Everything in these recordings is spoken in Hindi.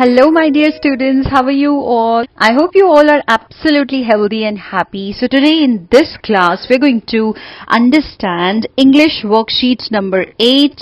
Hello, my dear students. How are you all? I hope you all are absolutely healthy and happy. So today in this class, we're going to understand English worksheet number 8.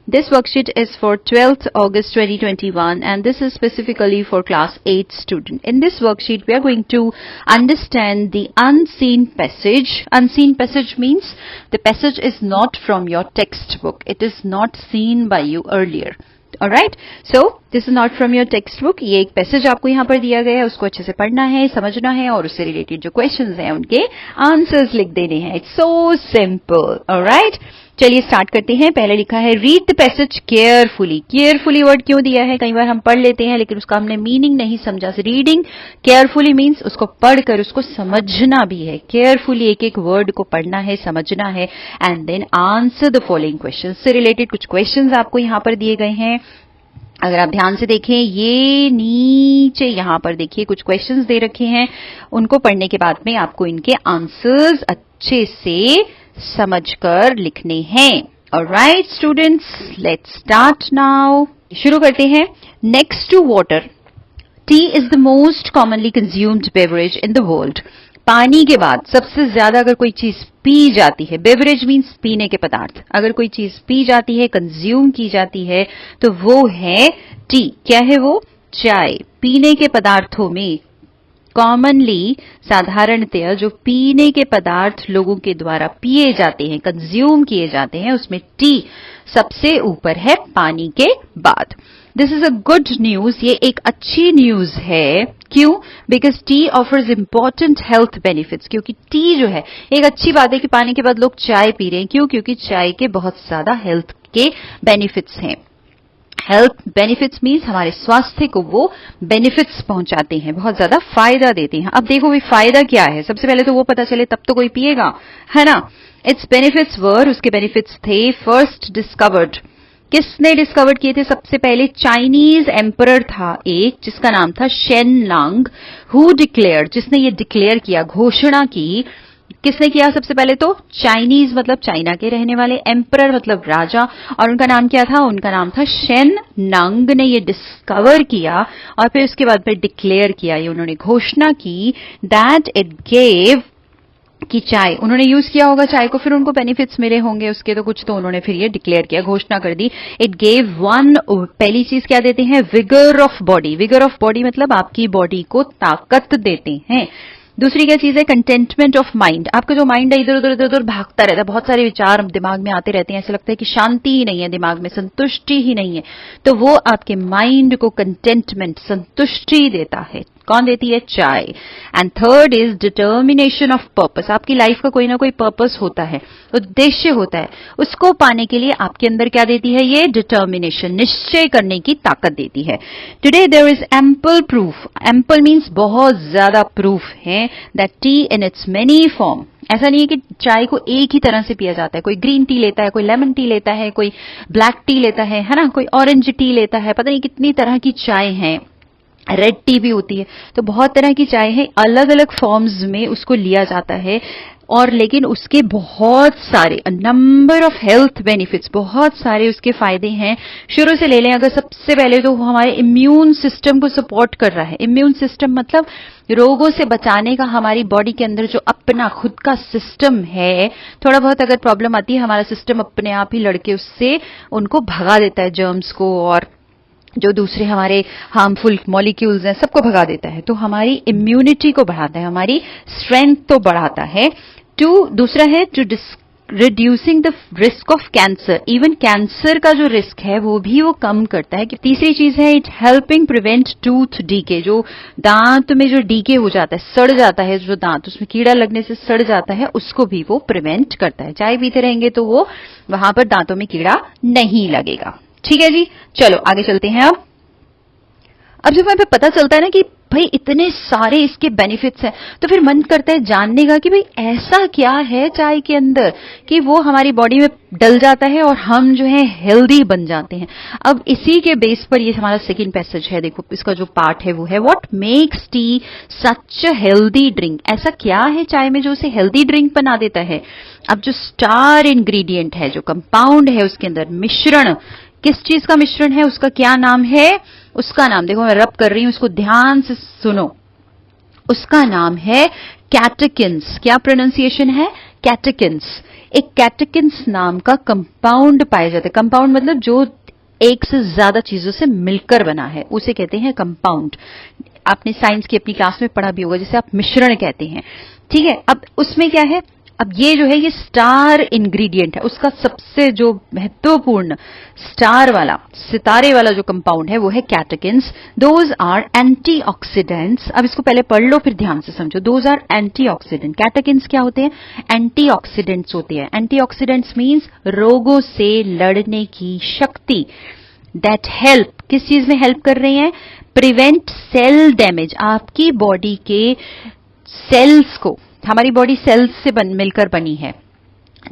This worksheet is for 12th August 2021 and this is specifically for class 8 student. In this worksheet, we are going to understand the unseen passage. Unseen passage means the passage is not from your textbook. It is not seen by you earlier. Alright, so this is not from your textbook. ये एक पैसेज आपको यहाँ पर दिया गया है, उसको अच्छे से पढ़ना है, समझना है और उससे रिलेटेड जो क्वेश्चंस हैं उनके आंसर्स लिख देने हैं. It's so simple. ऑलराइट, चलिए स्टार्ट करते हैं. पहले लिखा है read the passage carefully. Carefully word क्यों दिया है? कई बार हम पढ़ लेते हैं लेकिन उसका हमने मीनिंग नहीं समझा. रीडिंग केयरफुली मीन्स उसको पढ़कर उसको समझना भी है. केयरफुली एक एक वर्ड को पढ़ना है, समझना है and then answer the following question. से रिलेटेड कुछ क्वेश्चंस आपको यहाँ पर दिए गए हैं. अगर आप ध्यान से देखें, ये नीचे यहाँ पर देखिए कुछ क्वेश्चंस दे रखे हैं. उनको पढ़ने के बाद में आपको इनके आंसर्स अच्छे से समझकर लिखने हैं. Alright students, let's start now. शुरू करते हैं. Next to water, tea is the most commonly consumed beverage in the world. पानी के बाद सबसे ज्यादा अगर कोई चीज पी जाती है, बेवरेज मीन्स पीने के पदार्थ, अगर कोई चीज पी जाती है, कंज्यूम की जाती है तो वो है टी. क्या है वो? चाय. पीने के पदार्थों में कॉमनली, साधारणतया जो पीने के पदार्थ लोगों के द्वारा पिए जाते हैं, कंज्यूम किए जाते हैं, उसमें टी सबसे ऊपर है पानी के बाद. This is a good news. ये एक अच्छी न्यूज है. क्यों? Because T offers important health benefits. क्योंकि टी जो है, एक अच्छी बात है कि पानी के बाद लोग चाय पी रहे हैं. क्यों? क्योंकि चाय के बहुत ज्यादा हेल्थ के बेनिफिट्स हैं. हेल्थ बेनिफिट्स मीन्स हमारे स्वास्थ्य को वो बेनिफिट्स पहुंचाते हैं, बहुत ज्यादा फायदा देते हैं. अब देखो भाई फायदा क्या है, सबसे पहले तो वो पता चले तब तो कोई पिएगा, है ना. इट्स बेनिफिट्स वर, उसके बेनिफिट्स थे फर्स्ट डिस्कवर्ड. किसने डिस्कवर किए थे? सबसे पहले चाइनीज एम्परर था एक जिसका नाम था शेन लांग. हु डिक्लेयर्ड, जिसने ये डिक्लेयर किया, घोषणा की. किसने किया? सबसे पहले तो चाइनीज मतलब चाइना के रहने वाले, एम्परर मतलब राजा, और उनका नाम क्या था? उनका नाम था शेन नंग ने ये डिस्कवर किया और फिर उसके बाद फिर डिक्लेयर किया, ये उन्होंने घोषणा की दैट इट गेव, कि चाय उन्होंने यूज किया होगा चाय को, फिर उनको बेनिफिट्स मिले होंगे उसके, तो कुछ तो उन्होंने फिर ये डिक्लेयर किया, घोषणा कर दी. इट गेव वन, पहली चीज क्या देते हैं? Vigour of body. Vigour of body मतलब आपकी बॉडी को ताकत देते हैं. दूसरी क्या चीज है? Containment of mind. आपका जो माइंड है इधर उधर इधर उधर भागता रहता है, बहुत सारे विचार दिमाग में आते रहते हैं, ऐसा लगता है कि शांति ही नहीं है दिमाग में, संतुष्टि ही नहीं है, तो वो आपके माइंड को कंटेंटमेंट, संतुष्टि देता है. कौन देती है? चाय. And third is determination of purpose. आपकी लाइफ का कोई ना कोई पर्पस होता है, उद्देश्य होता है, उसको पाने के लिए आपके अंदर क्या देती है? ये डिटर्मिनेशन, निश्चय करने की ताकत देती है. Today there is ample proof. Ample means बहुत ज्यादा प्रूफ है that tea in its many form. ऐसा नहीं है कि चाय को एक ही तरह से पिया जाता है. कोई ग्रीन टी लेता है, कोई लेमन टी लेता है, कोई ब्लैक टी लेता है ना, कोई ऑरेंज टी लेता है, पता नहीं कितनी तरह की चाय है, रेड टी भी होती है. तो बहुत तरह की चाय है, अलग अलग फॉर्म्स में उसको लिया जाता है, और लेकिन उसके बहुत सारे नंबर ऑफ हेल्थ बेनिफिट्स, बहुत सारे उसके फायदे हैं. शुरू से ले लें अगर, सबसे पहले तो हमारे इम्यून सिस्टम को सपोर्ट कर रहा है. इम्यून सिस्टम मतलब रोगों से बचाने का हमारी बॉडी के अंदर जो अपना खुद का सिस्टम है, थोड़ा बहुत अगर प्रॉब्लम आती है हमारा सिस्टम अपने आप ही लड़के उससे उनको भगा देता है, जर्म्स को और जो दूसरे हमारे हार्मफुल मॉलिक्यूल्स हैं सबको भगा देता है. तो हमारी इम्यूनिटी को बढ़ाता है, हमारी स्ट्रेंथ तो बढ़ाता है. दूसरा है to reducing the risk of cancer. Even cancer का जो रिस्क है वो भी वो कम करता है. तीसरी चीज है it helping prevent tooth decay. जो दांत में जो डीके हो जाता है, सड़ जाता है जो दांत, उसमें कीड़ा लगने से सड़ जाता है, उसको भी वो प्रिवेंट करता है. चाय पीते रहेंगे तो वो वहां पर दांतों में कीड़ा नहीं लगेगा. ठीक है जी, चलो आगे चलते हैं. अब जब हमें पता चलता है ना कि भाई इतने सारे इसके बेनिफिट्स हैं, तो फिर मन करता है जानने का कि भाई ऐसा क्या है चाय के अंदर कि वो हमारी बॉडी में डल जाता है और हम जो है हेल्दी बन जाते हैं. अब इसी के बेस पर ये हमारा सेकंड पैसेज है. देखो इसका जो पार्ट है वो है what makes T such a healthy drink. ऐसा क्या है चाय में जो उसे हेल्दी ड्रिंक बना देता है. अब जो स्टार इंग्रेडिएंट है, जो कंपाउंड है उसके अंदर, मिश्रण, किस चीज का मिश्रण है, उसका क्या नाम है? उसका नाम, देखो मैं रब कर रही हूं, उसको ध्यान से सुनो, उसका नाम है कैटेकिन्स। क्या प्रोनाउंसिएशन है? कैटेकिन्स। एक कैटेकिन्स नाम का कंपाउंड पाया जाता है। कंपाउंड मतलब जो एक से ज्यादा चीजों से मिलकर बना है, उसे कहते हैं कंपाउंड। आपने साइंस की अपनी क्लास में पढ़ा भी होगा, जिसे आप मिश्रण कहते हैं। ठीक है, अब उसमें क्या है, अब ये जो है ये स्टार इंग्रेडिएंट है, उसका सबसे जो महत्वपूर्ण स्टार वाला, सितारे वाला जो कंपाउंड है वो है कैटेकिन्स। Those are antioxidants. अब इसको पहले पढ़ लो फिर ध्यान से समझो। Those are antioxidant. कैटेकिन्स क्या होते हैं? एंटीऑक्सीडेंट्स होते हैं। एंटीऑक्सीडेंट्स मीन्स रोगों से लड़ने की शक्ति। दैट हेल्प, किस चीज में हेल्प कर रहे हैं? Prevent cell damage. आपकी बॉडी के सेल्स को, हमारी बॉडी सेल्स से मिलकर बनी है,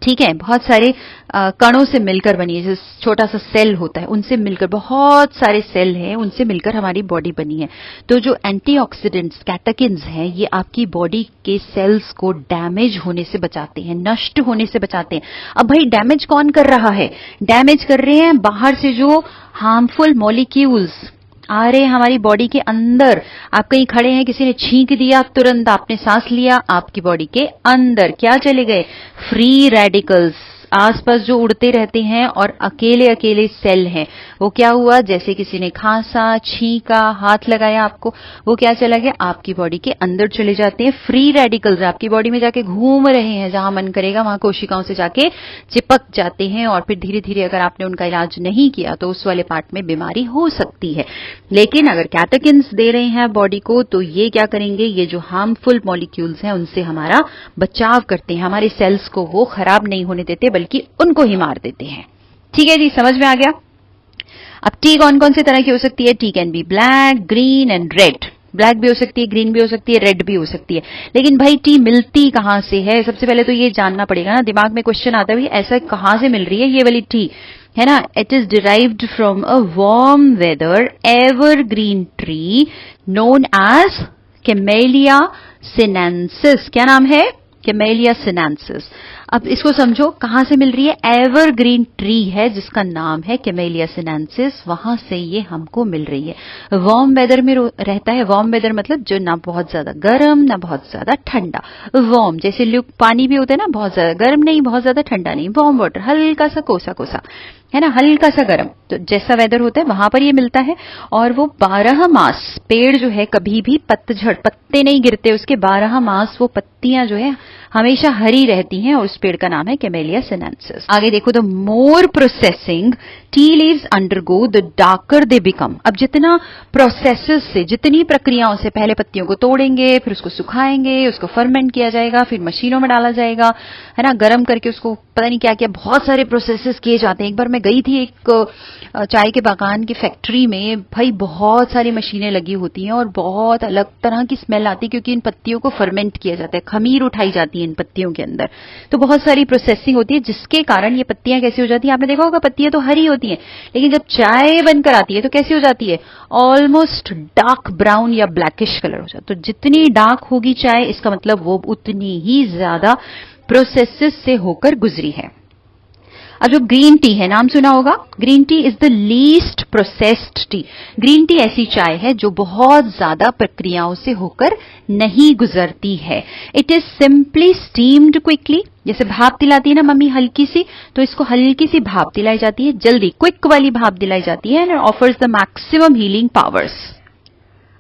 ठीक है, बहुत सारे कणों से मिलकर बनी है। जैसे छोटा सा सेल होता है, उनसे मिलकर, बहुत सारे सेल हैं, उनसे मिलकर हमारी बॉडी बनी है। तो जो एंटीऑक्सीडेंट्स कैटेकिन्स हैं, ये आपकी बॉडी के सेल्स को डैमेज होने से बचाते हैं, नष्ट होने से बचाते हैं। अब भाई डैमेज कौन कर रहा है? डैमेज कर रहे हैं बाहर से जो हार्मफुल मॉलिक्यूल्स आ रहे हैं हमारी बॉडी के अंदर। आप कहीं खड़े हैं, किसी ने छींक दिया, तुरंत आपने सांस लिया, आपकी बॉडी के अंदर क्या चले गए? Free radicals. आसपास जो उड़ते रहते हैं और अकेले अकेले सेल हैं, वो क्या हुआ? जैसे किसी ने खांसा, छींका, हाथ लगाया आपको, वो क्या चला गया? आपकी बॉडी के अंदर चले जाते हैं। फ्री रेडिकल्स आपकी बॉडी में जाके घूम रहे हैं, जहां मन करेगा वहां कोशिकाओं से जाके चिपक जाते हैं, और फिर धीरे धीरे अगर आपने उनका इलाज नहीं किया तो उस वाले पार्ट में बीमारी हो सकती है। लेकिन अगर कैटेकिन्स दे रहे हैं बॉडी को, तो ये क्या करेंगे? ये जो हार्मफुल मॉलिक्यूल्स हैं उनसे हमारा बचाव करते हैं, हमारे सेल्स को वो खराब नहीं होने देते, बल्कि उनको ही मार देते हैं। ठीक है जी, समझ में आ गया? अब टी कौन कौन से तरह की हो सकती है? T can be black, green and red. Black भी हो सकती है, ग्रीन भी हो सकती है, रेड भी हो सकती है। लेकिन भाई टी मिलती कहां से है? सबसे पहले तो ये जानना पड़ेगा ना, दिमाग में क्वेश्चन आता है ऐसा कहां से मिल रही है ये वाली टी, है ना? It is derived from a warm weather evergreen tree known as camellia sinensis. क्या नाम है? Camellia sinensis. अब इसको समझो, कहां से मिल रही है? एवरग्रीन ट्री है जिसका नाम है कैमेलिया सिनेंसिस, वहां से ये हमको मिल रही है। वार्म वेदर में रहता है। वार्म वेदर मतलब जो ना बहुत ज्यादा गर्म ना बहुत ज्यादा ठंडा। वार्म जैसे ल्यूक पानी भी होता है ना, बहुत ज्यादा गर्म नहीं बहुत ज्यादा ठंडा नहीं, वार्म वाटर, हल्का सा कोसा कोसा, है ना, हल्का सा गर्म। तो जैसा वेदर होता है वहां पर ये मिलता है। और वो 12 मास, पेड़ जो है कभी भी पतझड़, पत्ते नहीं गिरते उसके, 12 मास वो पत्तियां जो है हमेशा हरी रहती हैं, और उस पेड़ का नाम है कैमेलिया सिनेंसिस। आगे देखो, the more processing tea leaves undergo the darker they become. अब जितना प्रोसेसेस से, जितनी प्रक्रियाओं से, पहले पत्तियों को तोड़ेंगे, फिर उसको सुखाएंगे, उसको फर्मेंट किया जाएगा, फिर मशीनों में डाला जाएगा, है ना, गर्म करके उसको पता नहीं क्या क्या, बहुत सारे प्रोसेसेस किए जाते हैं। एक बार मैं गई थी एक चाय के बागान की फैक्ट्री में, भाई बहुत सारी मशीनें लगी होती हैं और बहुत अलग तरह की स्मेल आती है, क्योंकि इन पत्तियों को फर्मेंट किया जाता है, खमीर उठाई जाती है इन पत्तियों के अंदर। तो बहुत सारी प्रोसेसिंग होती है, जिसके कारण ये पत्तियां कैसी हो जाती हैं? आपने देखा होगा पत्तियां तो हरी होती हैं, लेकिन जब चाय बनकर आती है तो कैसी हो जाती है? ऑलमोस्ट डार्क ब्राउन या ब्लैकिश कलर हो जाता है। तो जितनी डार्क होगी चाय, इसका मतलब वो उतनी ही ज्यादा प्रोसेसेस से होकर गुजरी है। अब जो ग्रीन टी है, नाम सुना होगा, green tea is the least processed T. Green tea ऐसी चाय है जो बहुत ज्यादा प्रक्रियाओं से होकर नहीं गुजरती है। It is simply steamed quickly. जैसे भाप दिलाती है ना मम्मी हल्की सी, तो इसको हल्की सी भाप दिलाई जाती है, जल्दी क्विक वाली भाप दिलाई जाती है, and offers the maximum healing powers.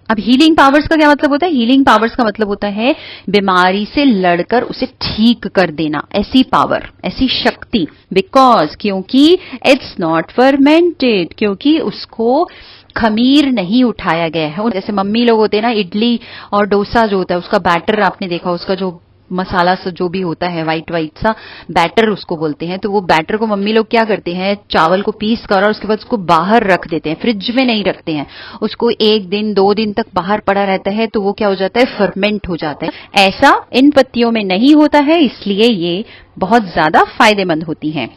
अब हीलिंग पावर्स का क्या मतलब होता है? हीलिंग पावर्स का मतलब होता है बीमारी से लड़कर उसे ठीक कर देना, ऐसी पावर, ऐसी शक्ति। बिकॉज, क्योंकि इट्स नॉट फर्मेंटेड, क्योंकि उसको खमीर नहीं उठाया गया है। जैसे मम्मी लोग होते हैं ना, इडली और डोसा जो होता है उसका बैटर आपने देखा, उसका जो मसाला सा जो भी होता है, वाइट वाइट सा बैटर उसको बोलते हैं। तो वो बैटर को मम्मी लोग क्या करते हैं, चावल को पीस कर और उसके बाद उसको बाहर रख देते हैं, फ्रिज में नहीं रखते हैं उसको। 1 दिन 2 दिन तक बाहर पड़ा रहता है, तो वो क्या हो जाता है? फर्मेंट हो जाता है। ऐसा इन पत्तियों में नहीं होता है, इसलिए ये बहुत ज्यादा फायदेमंद होती हैं।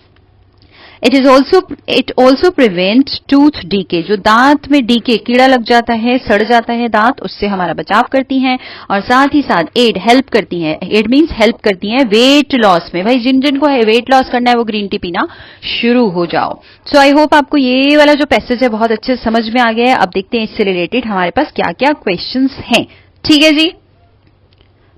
It also prevent tooth decay, जो दांत में डीके कीड़ा लग जाता है, सड़ जाता है दांत, उससे हमारा बचाव करती हैं। और साथ ही साथ एड हेल्प करती हैं, एड मीन्स हेल्प करती हैं वेट लॉस में। भाई जिन जिनको वेट लॉस करना है वो ग्रीन टी पीना शुरू हो जाओ। सो आई होप आपको ये वाला जो पैसेज है बहुत अच्छे से समझ में आ गया है। अब देखते हैं इससे रिलेटेड हमारे पास क्या क्या क्वेश्चंस हैं। ठीक है जी,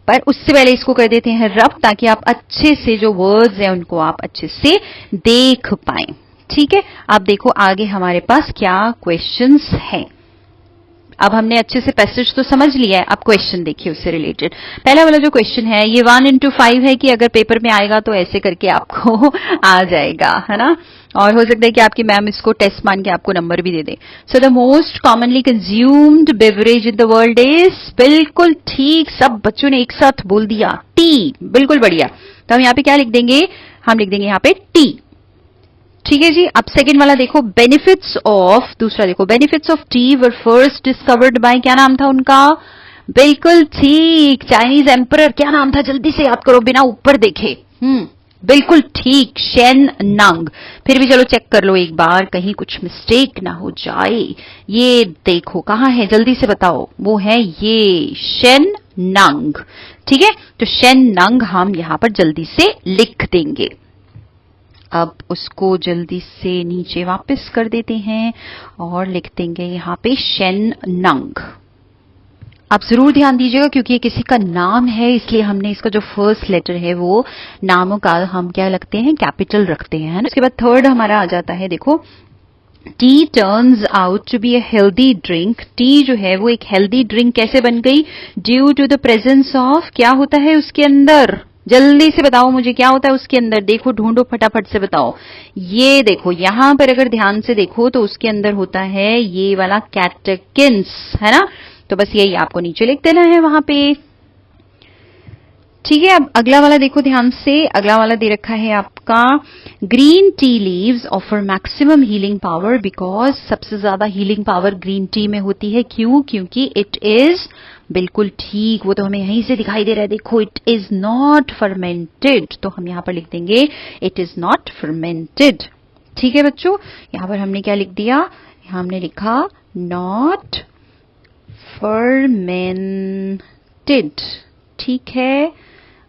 पर उससे पहले इसको कर देते हैं रब, ताकि आप अच्छे से जो वर्ड्स हैं उनको आप अच्छे से देख पाएं। ठीक है, अब देखो आगे हमारे पास क्या क्वेश्चंस हैं। अब हमने अच्छे से पैसेज तो समझ लिया है, अब क्वेश्चन देखिए उससे रिलेटेड। पहला वाला जो क्वेश्चन है ये 1 into 5 है कि अगर पेपर में आएगा तो ऐसे करके आपको आ जाएगा, है ना। और हो सकता है कि आपकी मैम इसको टेस्ट मान के आपको नंबर भी दे दे। So the most commonly consumed beverage in the world is, बिल्कुल ठीक, सब बच्चों ने एक साथ बोल दिया, टी। बिल्कुल बढ़िया। तो हम यहाँ पे क्या लिख देंगे, हम लिख देंगे यहाँ पे टी। ठीक है जी, अब सेकंड वाला देखो, बेनिफिट्स ऑफ, दूसरा देखो, benefits of T were first discovered by, क्या नाम था उनका, बिल्कुल ठीक, चाइनीज एम्परर, क्या नाम था, जल्दी से याद करो बिना ऊपर देखे। बिल्कुल ठीक, शेन नंग। फिर भी चलो चेक कर लो एक बार, कहीं कुछ मिस्टेक ना हो जाए। ये देखो कहाँ है, जल्दी से बताओ, वो है ये शेन नंग। ठीक है, तो शेन नंग हम यहां पर जल्दी से लिख देंगे। अब उसको जल्दी से नीचे वापस कर देते हैं और लिख देंगे यहां पे शेन नंग। आप जरूर ध्यान दीजिएगा क्योंकि ये किसी का नाम है, इसलिए हमने इसका जो फर्स्ट लेटर है वो नामों का हम क्या लगते हैं, कैपिटल रखते हैं। उसके बाद थर्ड हमारा आ जाता है, देखो, tea turns out to be a healthy drink. Tea जो है वो एक हेल्दी ड्रिंक कैसे बन गई, due to the presence of, क्या होता है उसके अंदर, जल्दी से बताओ मुझे क्या होता है उसके अंदर, देखो ढूंढो फटाफट से बताओ। ये देखो यहां पर अगर ध्यान से देखो तो उसके अंदर होता है ये वाला कैटेकिन्स, है ना। तो बस यही आपको नीचे लिख देना है वहां पे। ठीक है, अब अगला वाला देखो ध्यान से, अगला वाला दे रखा है आपका, green tea leaves offer maximum healing power because, सबसे ज्यादा हीलिंग पावर ग्रीन टी में होती है, क्यों, क्योंकि इट इज, बिल्कुल ठीक, वो तो हमें यहीं से दिखाई दे रहा है, देखो, इट इज नॉट फर्मेंटेड, तो हम यहां पर लिख देंगे इट इज नॉट फर्मेंटेड। ठीक है बच्चों, यहां पर हमने क्या लिख दिया, हमने लिखा नॉट फर्मेंटेड। ठीक है,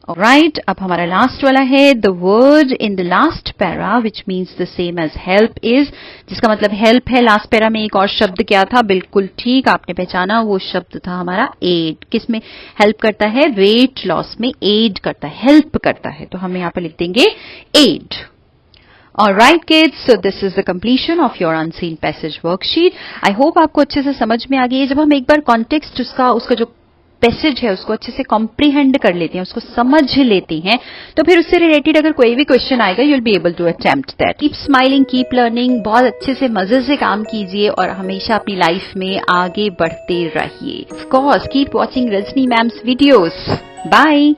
राइट। अब हमारा लास्ट वाला है, the word in the last para which means the same as help is, जिसका मतलब हेल्प है। लास्ट पैरा में एक और शब्द क्या था, बिल्कुल ठीक, आपने पहचाना, वो शब्द था हमारा एड। किस में हेल्प करता है, वेट लॉस में एड करता है, हेल्प करता है, तो हम यहां पर लिख देंगे add. Alright kids, so this is the completion of your unseen passage worksheet. I hope आपको अच्छे से समझ में आ गई है। जब हम एक बार कॉन्टेक्स्ट उसका जो पैसेज है उसको अच्छे से कॉम्प्रीहेंड कर लेते हैं, उसको समझ लेते हैं, तो फिर उससे रिलेटेड अगर कोई भी क्वेश्चन आएगा you will be able to attempt that. Keep smiling, keep learning, बहुत अच्छे से मजे से काम कीजिए और हमेशा अपनी लाइफ में आगे बढ़ते रहिए। Of course keep watching Rajni ma'am's videos. Bye.